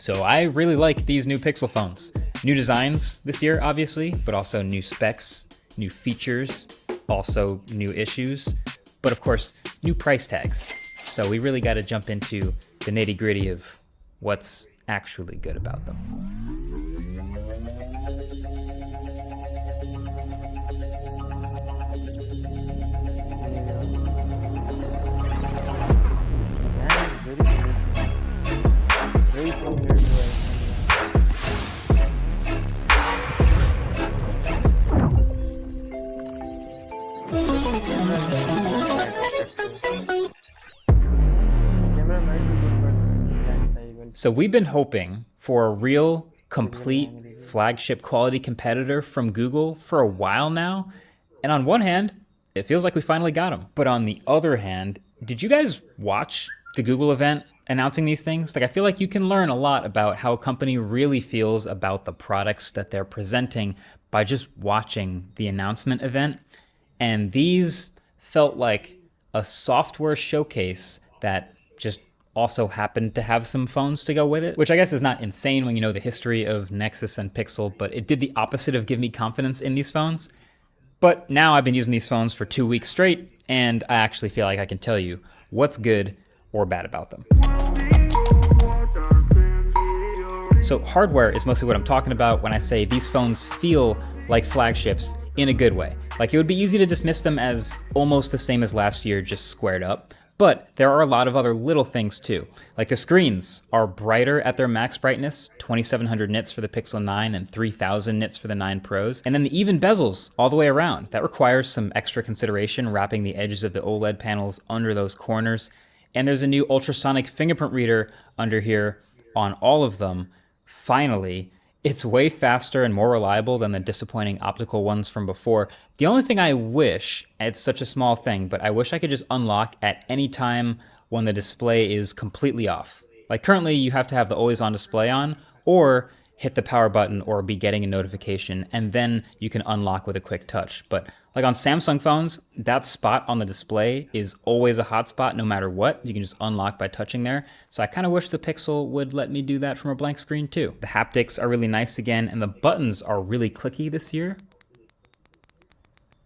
So I really like these new Pixel phones. New designs this year, obviously, but also new specs, new features, also new issues, but of course, new price tags. So we really got to jump into the nitty-gritty of what's actually good about them. So we've been hoping for a real, complete flagship quality competitor from Google for a while now. And on one hand, it feels like we finally got them. But on the other hand, did you guys watch the Google event announcing these things? Like, I feel like you can learn a lot about how a company really feels about the products that they're presenting by just watching the announcement event. And these felt like a software showcase that just also happened to have some phones to go with it, which I guess is not insane when you know the history of Nexus and Pixel, but it did the opposite of give me confidence in these phones. But now I've been using these phones for 2 weeks straight, and I actually feel like I can tell you what's good or bad about them. So hardware is mostly what I'm talking about when I say these phones feel like flagships in a good way. Like, it would be easy to dismiss them as almost the same as last year, just squared up. But there are a lot of other little things too. Like, the screens are brighter at their max brightness, 2700 nits for the Pixel 9 and 3000 nits for the 9 Pros. And then the even bezels all the way around. That requires some extra consideration, wrapping the edges of the OLED panels under those corners. And there's a new ultrasonic fingerprint reader under here on all of them. Finally, it's way faster and more reliable than the disappointing optical ones from before. The only thing I wish, it's such a small thing, but I wish I could just unlock at any time when the display is completely off. Like, currently you have to have the always on display on, or hit the power button or be getting a notification, and then you can unlock with a quick touch. But like on Samsung phones, that spot on the display is always a hotspot no matter what. You can just unlock by touching there. So I kind of wish the Pixel would let me do that from a blank screen too. The haptics are really nice again, and the buttons are really clicky this year.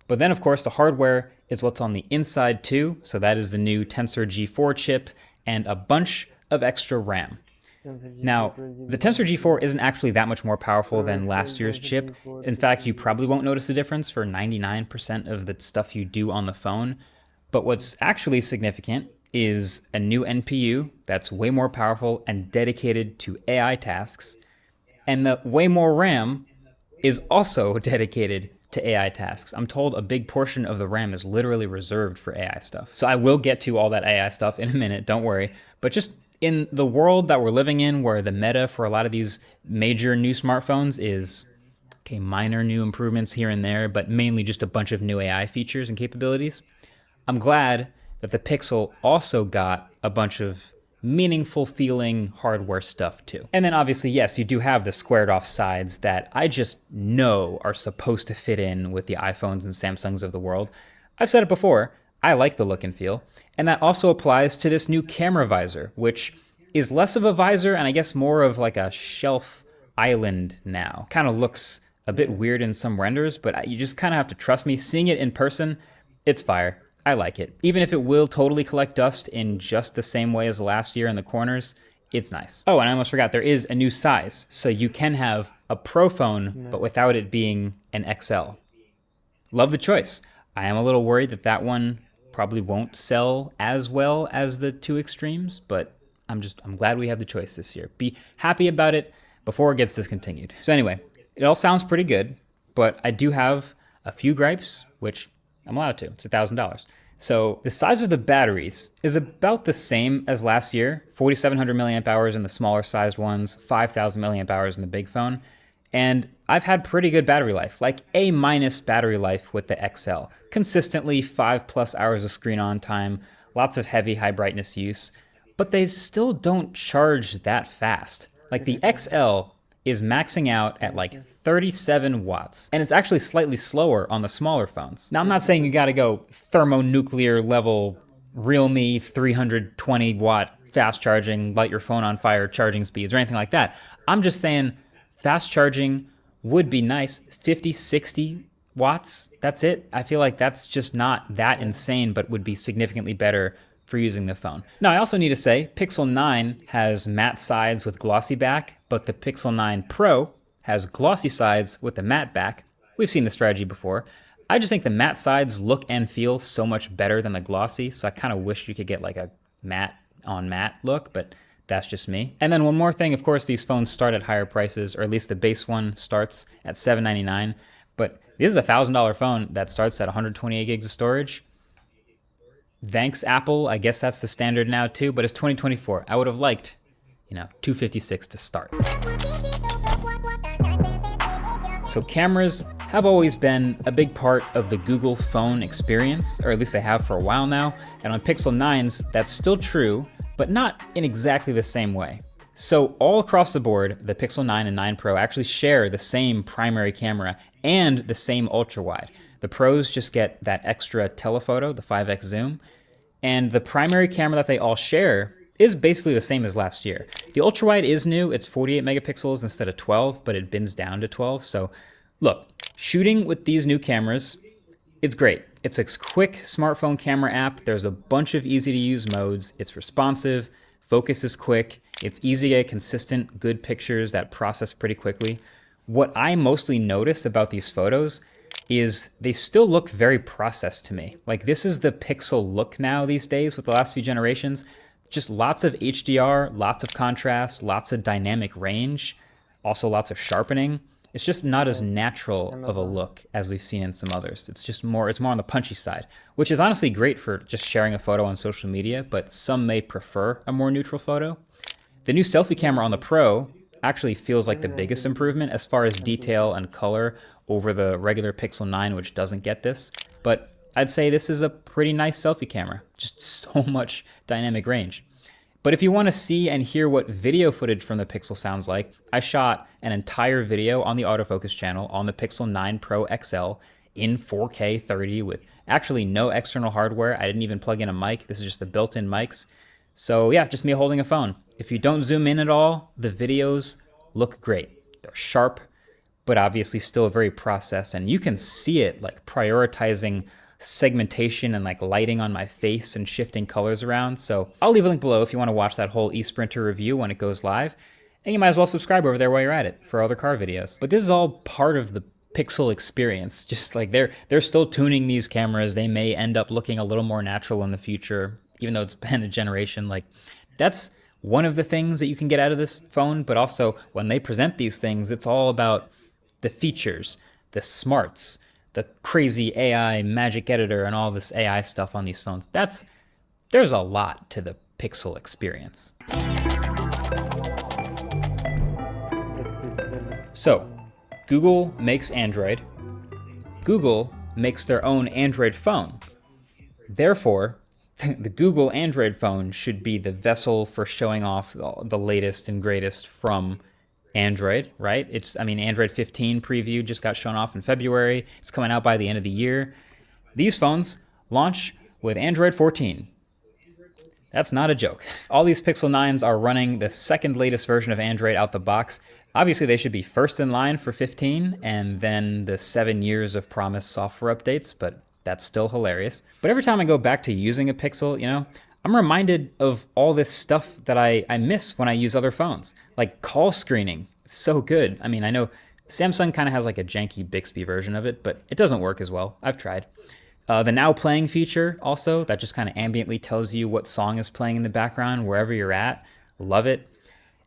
But then of course the hardware is what's on the inside too. So that is the new Tensor G4 chip and a bunch of extra RAM. Now, the Tensor G4 isn't actually that much more powerful than last year's chip. In fact, you probably won't notice a difference for 99% of the stuff you do on the phone. But what's actually significant is a new NPU that's way more powerful and dedicated to AI tasks. And the way more RAM is also dedicated to AI tasks. I'm told a big portion of the RAM is literally reserved for AI stuff. So I will get to all that AI stuff in a minute, don't worry. But just in the world that we're living in, where the meta for a lot of these major new smartphones is, okay, minor new improvements here and there, but mainly just a bunch of new AI features and capabilities, I'm glad that the Pixel also got a bunch of meaningful feeling hardware stuff too. And then obviously, yes, you do have the squared off sides that I just know are supposed to fit in with the iPhones and Samsungs of the world. I've said it before, I like the look and feel. And that also applies to this new camera visor, which is less of a visor and I guess more of like a shelf island now. Kind of looks a bit weird in some renders, but you just kind of have to trust me. Seeing it in person, it's fire. I like it. Even if it will totally collect dust in just the same way as last year in the corners, it's nice. Oh, and I almost forgot, there is a new size. So you can have a Pro phone, but without it being an XL. Love the choice. I am a little worried that that one probably won't sell as well as the two extremes, but I'm glad we have the choice this year. Be happy about it before it gets discontinued. So anyway, it all sounds pretty good, but I do have a few gripes, which I'm allowed to. It's $1,000. So the size of the batteries is about the same as last year, 4,700 milliamp hours in the smaller sized ones, 5,000 milliamp hours in the big phone. And I've had pretty good battery life, like A- battery life with the XL. Consistently 5+ hours of screen on time, lots of heavy high brightness use, but they still don't charge that fast. Like the XL is maxing out at like 37 watts, and it's actually slightly slower on the smaller phones. Now I'm not saying you gotta go thermonuclear level Realme 320 watt fast charging, light your phone on fire, charging speeds, or anything like that. I'm just saying fast charging would be nice. 50, 60 watts, that's it. I feel like that's just not that insane, but would be significantly better for using the phone. Now, I also need to say Pixel 9 has matte sides with glossy back, but the Pixel 9 Pro has glossy sides with the matte back. We've seen the strategy before. I just think the matte sides look and feel so much better than the glossy, so I kind of wish you could get like a matte on matte look, but that's just me. And then one more thing, of course, these phones start at higher prices, or at least the base one starts at $799, but this is a $1,000 phone that starts at 128 gigs of storage. Thanks, Apple. I guess that's the standard now too, but it's 2024. I would have liked, 256 to start. So cameras have always been a big part of the Google phone experience, or at least they have for a while now. And on Pixel 9s, that's still true, but not in exactly the same way. So all across the board, the Pixel 9 and 9 Pro actually share the same primary camera and the same ultra wide. The Pros just get that extra telephoto, the 5x zoom, and the primary camera that they all share is basically the same as last year. The ultra wide is new, it's 48 megapixels instead of 12, but it bins down to 12. So look, shooting with these new cameras, it's great. It's a quick smartphone camera app. There's a bunch of easy to use modes. It's responsive, focus is quick. It's easy to get consistent, good pictures that process pretty quickly. What I mostly notice about these photos is they still look very processed to me. Like this is the Pixel look now these days with the last few generations. Just lots of HDR, lots of contrast, lots of dynamic range, also lots of sharpening. It's just not as natural of a look as we've seen in some others. It's more on the punchy side, which is honestly great for just sharing a photo on social media, but some may prefer a more neutral photo. The new selfie camera on the Pro actually feels like the biggest improvement as far as detail and color over the regular Pixel 9, which doesn't get this. But I'd say this is a pretty nice selfie camera, just so much dynamic range. But if you want to see and hear what video footage from the Pixel sounds like, I shot an entire video on the autofocus channel on the Pixel 9 Pro XL in 4K 30 with actually no external hardware. I didn't even plug in a mic. This is just the built-in mics. So yeah, just me holding a phone. If you don't zoom in at all, the videos look great. They're sharp, but obviously still very processed. And you can see it like prioritizing segmentation and like lighting on my face and shifting colors around. So I'll leave a link below if you want to watch that whole eSprinter review when it goes live. And you might as well subscribe over there while you're at it for other car videos. But this is all part of the Pixel experience. Just like they're still tuning these cameras. They may end up looking a little more natural in the future, even though it's been a generation. Like that's one of the things that you can get out of this phone. But also when they present these things, it's all about the features, the smarts, the crazy AI magic editor and all this AI stuff on these phones. There's a lot to the Pixel experience. So, Google makes Android. Google makes their own Android phone. Therefore, the Google Android phone should be the vessel for showing off the latest and greatest from Android, right? Android 15 preview just got shown off in February. It's coming out by the end of the year. These phones launch with Android 14. That's not a joke. All these Pixel 9s are running the second latest version of Android out the box. Obviously, they should be first in line for 15 and then the 7 years of promised software updates, but that's still hilarious. But every time I go back to using a Pixel, I'm reminded of all this stuff that I miss when I use other phones, like call screening. It's so good. I know Samsung kind of has like a janky Bixby version of it, but it doesn't work as well. I've tried. The now playing feature also, that just kind of ambiently tells you what song is playing in the background wherever you're at. Love it.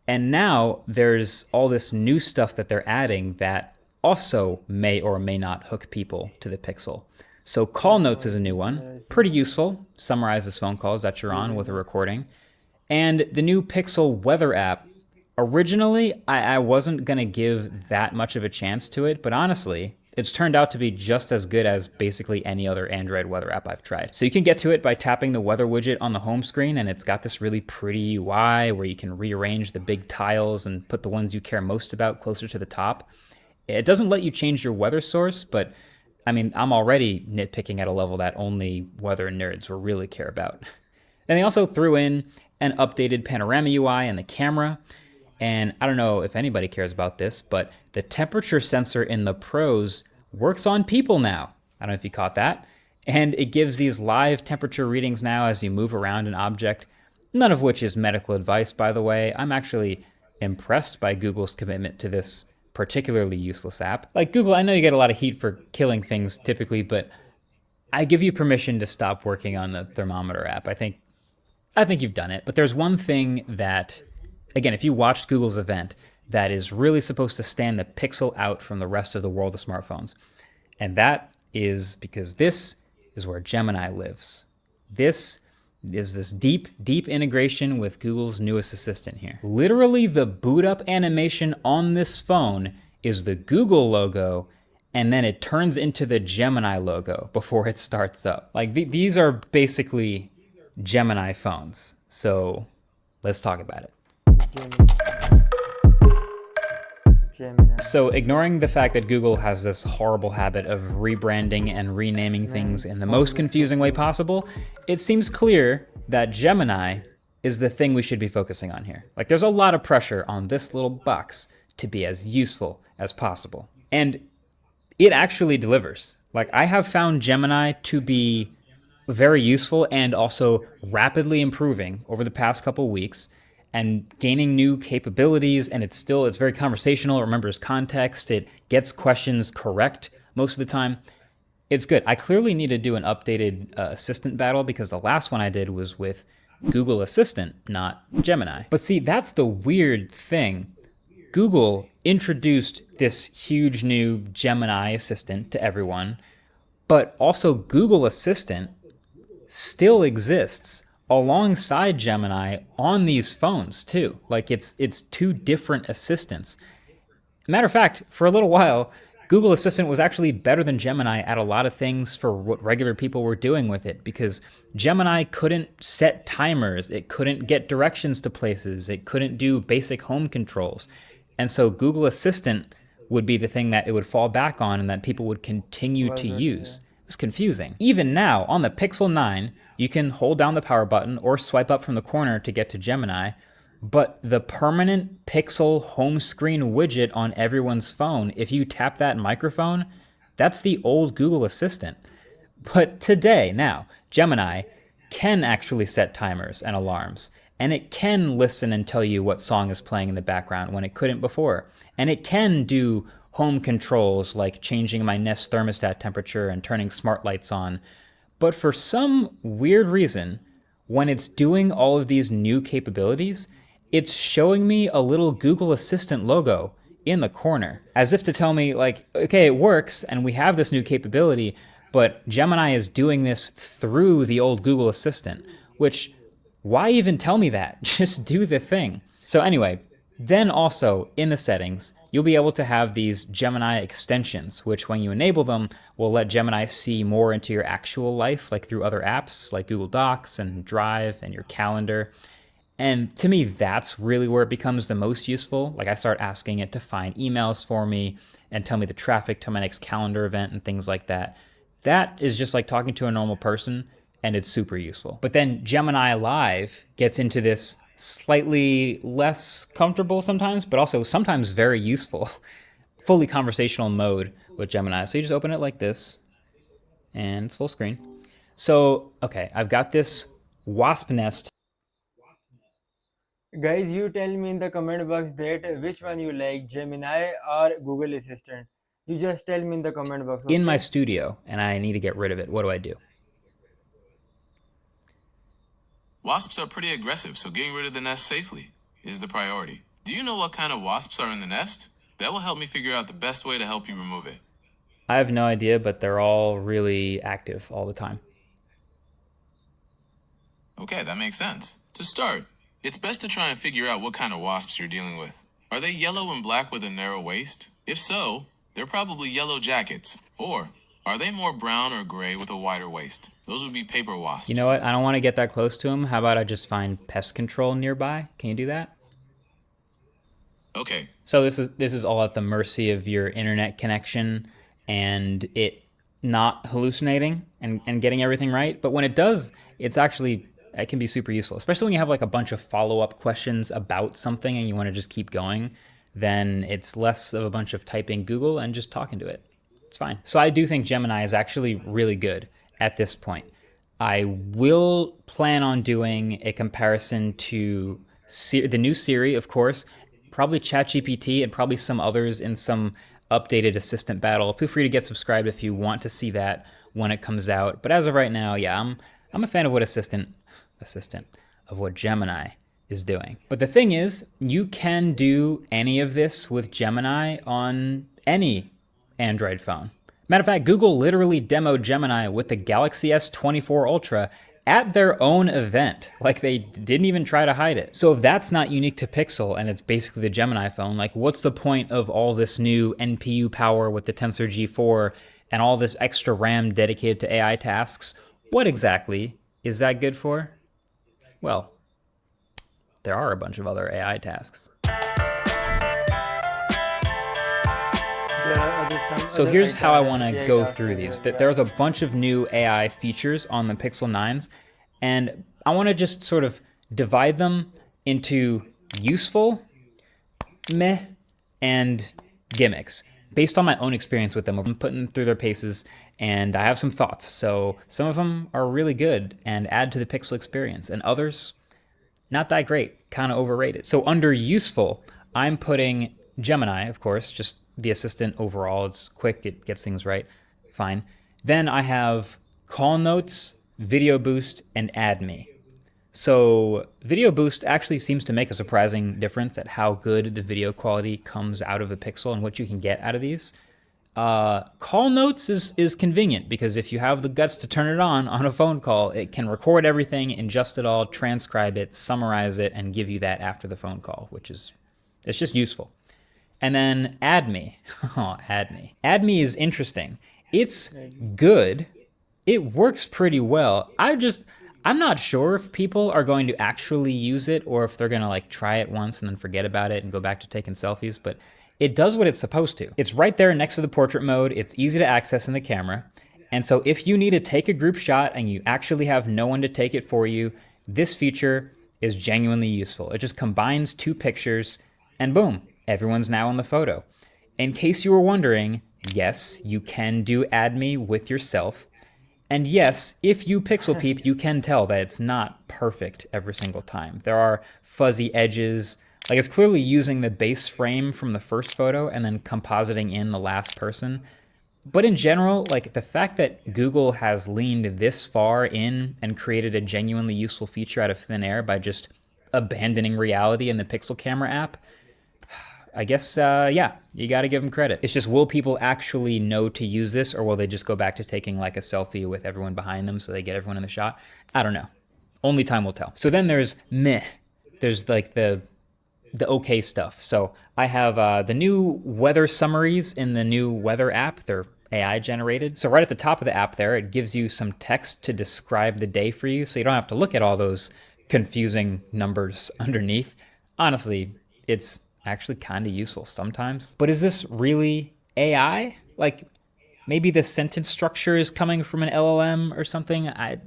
And now there's all this new stuff that they're adding that also may or may not hook people to the Pixel. So call notes is a new one, pretty useful, summarizes phone calls that you're on with a recording. And the new Pixel weather app, originally I wasn't gonna give that much of a chance to it, but honestly, it's turned out to be just as good as basically any other Android weather app I've tried. So you can get to it by tapping the weather widget on the home screen, and it's got this really pretty UI where you can rearrange the big tiles and put the ones you care most about closer to the top. It doesn't let you change your weather source, but I'm already nitpicking at a level that only weather nerds will really care about. And they also threw in an updated panorama UI and the camera. And I don't know if anybody cares about this, but the temperature sensor in the Pros works on people now. I don't know if you caught that. And it gives these live temperature readings now as you move around an object, none of which is medical advice, by the way. I'm actually impressed by Google's commitment to this particularly useless app. Like Google, I know you get a lot of heat for killing things typically, but I give you permission to stop working on the thermometer app. I think you've done it. But there's one thing that, again, if you watched Google's event, that is really supposed to stand the pixel out from the rest of the world of smartphones. And that is because this is where Gemini lives. This is this deep, deep integration with Google's newest assistant here. Literally the boot up animation on this phone is the Google logo, and then it turns into the Gemini logo before it starts up. Like these are basically Gemini phones. So let's talk about it. So ignoring the fact that Google has this horrible habit of rebranding and renaming things in the most confusing way possible, it seems clear that Gemini is the thing we should be focusing on here. Like there's a lot of pressure on this little box to be as useful as possible. And it actually delivers. Like I have found Gemini to be very useful and also rapidly improving over the past couple weeks and gaining new capabilities, and it's very conversational, it remembers context, it gets questions correct most of the time. It's good. I clearly need to do an updated assistant battle because the last one I did was with Google Assistant, not Gemini. But see, that's the weird thing. Google introduced this huge new Gemini assistant to everyone, but also Google Assistant still exists alongside Gemini on these phones too. Like it's two different assistants. Matter of fact, for a little while, Google Assistant was actually better than Gemini at a lot of things for what regular people were doing with it, because Gemini couldn't set timers, it couldn't get directions to places, it couldn't do basic home controls. And so Google Assistant would be the thing that it would fall back on and that people would continue to use. It was confusing. Even now, on the Pixel 9, you can hold down the power button or swipe up from the corner to get to Gemini, but the permanent Pixel home screen widget on everyone's phone, if you tap that microphone, that's the old Google Assistant. But today, now, Gemini can actually set timers and alarms, and it can listen and tell you what song is playing in the background when it couldn't before, and it can do home controls like changing my Nest thermostat temperature and turning smart lights on. But for some weird reason, when it's doing all of these new capabilities, it's showing me a little Google Assistant logo in the corner, as if to tell me, like, okay, it works and we have this new capability, but Gemini is doing this through the old Google Assistant, which, why even tell me that? Just do the thing. So anyway, then also in the settings, you'll be able to have these Gemini extensions, which when you enable them, will let Gemini see more into your actual life, like through other apps like Google Docs and Drive and your calendar. And to me, that's really where it becomes the most useful. Like I start asking it to find emails for me and tell me the traffic to my next calendar event and things like that. That is just like talking to a normal person, and it's super useful. But then Gemini Live gets into this slightly less comfortable sometimes, but also sometimes very useful, fully conversational mode with Gemini. So you just open it like this, and it's full screen. So, okay, I've got this wasp nest. Guys, you tell me in the comment box that which one you like, Gemini or Google Assistant. You just tell me in the comment box. Okay? In my studio, and I need to get rid of it. What do I do? Wasps are pretty aggressive, so getting rid of the nest safely is the priority. Do you know what kind of wasps are in the nest? That will help me figure out the best way to help you remove it. I have no idea, but they're all really active all the time. Okay, that makes sense. To start, it's best to try and figure out what kind of wasps you're dealing with. Are they yellow and black with a narrow waist? If so, they're probably yellow jackets. Or are they more brown or gray with a wider waist? Those would be paper wasps. You know what? I don't want to get that close to them. How about I just find pest control nearby? Can you do that? Okay. So this is all at the mercy of your internet connection and it not hallucinating and getting everything right. But when it does, it's actually it can be super useful, especially when you have like a bunch of follow-up questions about something and you want to just keep going. Then it's less of a bunch of typing Google and just talking to it. It's fine. So I do think Gemini is actually really good at this point. I will plan on doing a comparison to the new Siri, of course, probably ChatGPT, and probably some others in some updated assistant battle. Feel free to get subscribed if you want to see that when it comes out. But as of right now, yeah, I'm a fan of what what Gemini is doing. But the thing is, you can do any of this with Gemini on any Android phone. Matter of fact, Google literally demoed Gemini with the Galaxy S24 Ultra at their own event. Like, they didn't even try to hide it. So if that's not unique to Pixel and it's basically the Gemini phone, like, what's the point of all this new NPU power with the Tensor G4 and all this extra RAM dedicated to AI tasks? What exactly is that good for? Well, there are a bunch of other AI tasks. So here's how I want to go through these. There's a bunch of new AI features on the Pixel 9s, and I want to just sort of divide them into useful, meh, and gimmicks. Based on my own experience with them, I'm putting them through their paces, and I have some thoughts. So some of them are really good and add to the Pixel experience, and others, not that great, kind of overrated. So under useful, I'm putting Gemini, of course, just the assistant overall. It's quick, it gets things right, fine. Then I have Call Notes, Video Boost, and Add Me. So Video Boost actually seems to make a surprising difference at how good the video quality comes out of a Pixel and what you can get out of these. Call Notes is convenient because if you have the guts to turn it on a phone call, it can record everything, ingest it all, transcribe it, summarize it, and give you that after the phone call, which is, it's just useful. And then Add Me. Add Me. Add Me is interesting. It's good. It works pretty well. I'm not sure if people are going to actually use it or if they're going to like try it once and then forget about it and go back to taking selfies, but it does what it's supposed to. It's right there next to the portrait mode. It's easy to access in the camera. And so if you need to take a group shot and you actually have no one to take it for you, this feature is genuinely useful. It just combines two pictures and boom, everyone's now in the photo. In case you were wondering, yes, you can do Add Me with yourself. And yes, if you pixel peep, you can tell that it's not perfect every single time. There are fuzzy edges. Like, it's clearly using the base frame from the first photo and then compositing in the last person. But in general, like, the fact that Google has leaned this far in and created a genuinely useful feature out of thin air by just abandoning reality in the Pixel camera app, I guess, yeah, you got to give them credit. It's just, will people actually know to use this, or will they just go back to taking like a selfie with everyone behind them so they get everyone in the shot? I don't know. Only time will tell. So then there's meh. There's like the okay stuff. So I have the new weather summaries in the new weather app. They're AI generated. So right at the top of the app there, it gives you some text to describe the day for you, so you don't have to look at all those confusing numbers underneath. Honestly, it's actually kind of useful sometimes. But is this really AI? Like, maybe the sentence structure is coming from an LLM or something? I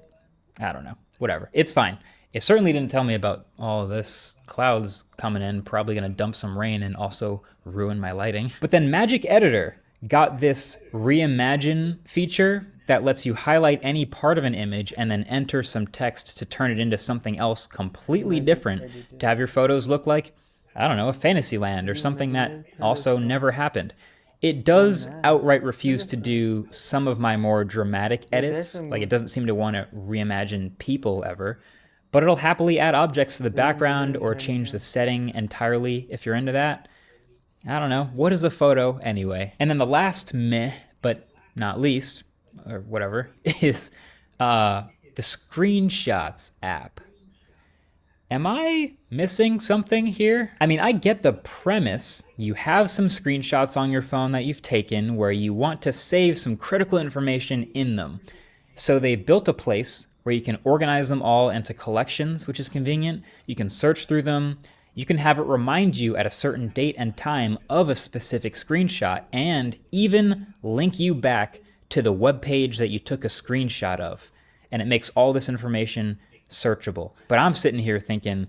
don't know. Whatever. It's fine. It certainly didn't tell me about all of this clouds coming in, probably going to dump some rain and also ruin my lighting. But then Magic Editor got this reimagine feature that lets you highlight any part of an image and then enter some text to turn it into something else completely different to have your photos look like, I don't know, a fantasy land or something that also never happened. It does outright refuse to do some of my more dramatic edits. Like, it doesn't seem to want to reimagine people ever, but it'll happily add objects to the background or change the setting entirely if you're into that. I don't know. What is a photo anyway? And then the last meh, but not least, or whatever, is the Screenshots app. Am I missing something here? I mean, I get the premise. You have some screenshots on your phone that you've taken where you want to save some critical information in them. So they built a place where you can organize them all into collections, which is convenient. You can search through them. You can have it remind you at a certain date and time of a specific screenshot and even link you back to the web page that you took a screenshot of. And it makes all this information searchable. But I'm sitting here thinking,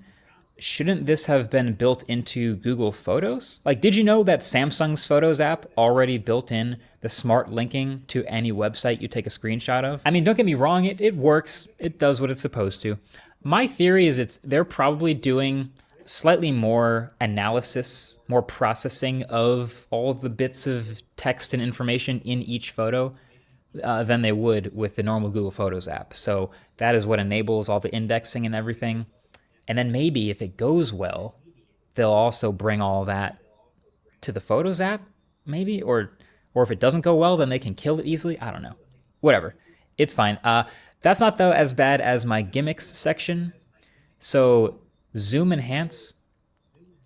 shouldn't this have been built into Google Photos? Like, did you know that Samsung's Photos app already built in the smart linking to any website you take a screenshot of? I mean, don't get me wrong, it works. It does what it's supposed to. My theory is they're probably doing slightly more analysis, more processing of all the bits of text and information in each photo than they would with the normal Google Photos app. So that is what enables all the indexing and everything. And then maybe if it goes well, they'll also bring all that to the Photos app, maybe, or if it doesn't go well, then they can kill it easily. I don't know. Whatever. It's fine. That's not though as bad as my gimmicks section. So zoom enhance.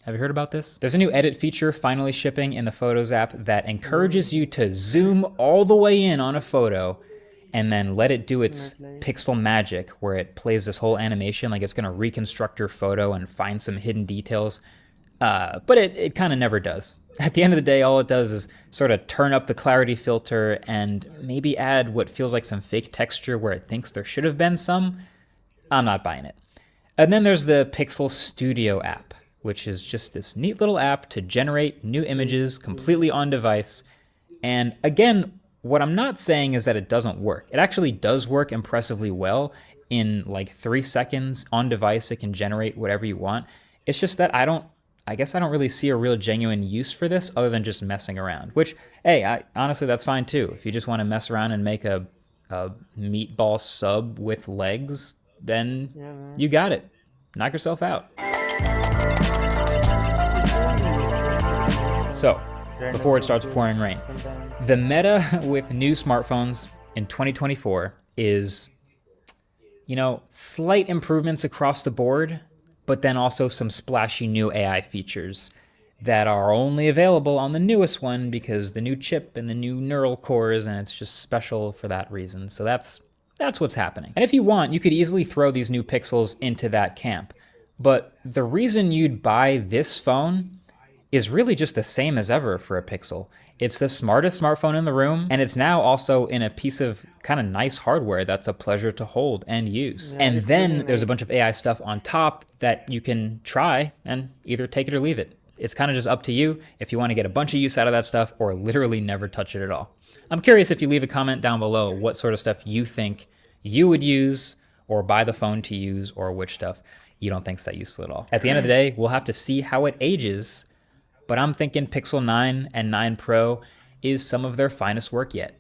Have you heard about this? There's a new edit feature finally shipping in the Photos app that encourages you to zoom all the way in on a photo and then let it do its pixel magic where it plays this whole animation like it's going to reconstruct your photo and find some hidden details. But it kind of never does. At the end of the day, all it does is sort of turn up the clarity filter and maybe add what feels like some fake texture where it thinks there should have been some. I'm not buying it. And then there's the Pixel Studio app, which is just this neat little app to generate new images completely on device. And again, what I'm not saying is that it doesn't work. It actually does work impressively well. In like 3 seconds on device, it can generate whatever you want. It's just that I guess I don't really see a real genuine use for this other than just messing around, which, hey, honestly, that's fine too. If you just want to mess around and make a meatball sub with legs, then you got it. Knock yourself out. So, before it starts pouring rain, the meta with new smartphones in 2024 is, slight improvements across the board, but then also some splashy new AI features that are only available on the newest one because the new chip and the new neural cores, and it's just special for that reason. So that's what's happening. And if you want, you could easily throw these new Pixels into that camp. But the reason you'd buy this phone is really just the same as ever for a Pixel. It's the smartest smartphone in the room, and it's now also in a piece of kind of nice hardware that's a pleasure to hold and use. Yeah, and then there's a bunch of AI stuff on top that you can try and either take it or leave it. It's kind of just up to you if you want to get a bunch of use out of that stuff or literally never touch it at all. I'm curious if you leave a comment down below what sort of stuff you think you would use or buy the phone to use, or which stuff you don't think's that useful at all. At the end of the day, we'll have to see how it ages, but I'm thinking Pixel 9 and 9 Pro is some of their finest work yet.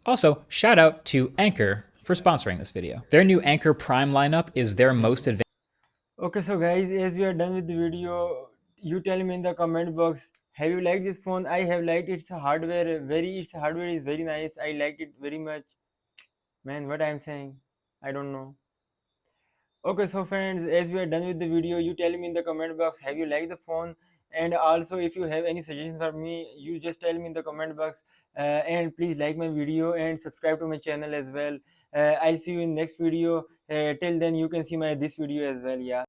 Also, shout out to Anchor for sponsoring this video. Their new Anchor Prime lineup is their most advanced. Okay, so guys, as we are done with the video, you tell me in the comment box, have you liked this phone? I have liked its hardware. Its hardware is very nice. I liked it very much. Man, what I'm saying, I don't know. Okay, so friends, as we are done with the video, you tell me in the comment box, have you liked the phone? And also, if you have any suggestions for me, you just tell me in the comment box. And please like my video and subscribe to my channel as well. I'll see you in next video. Till then, you can see this video as well. Yeah.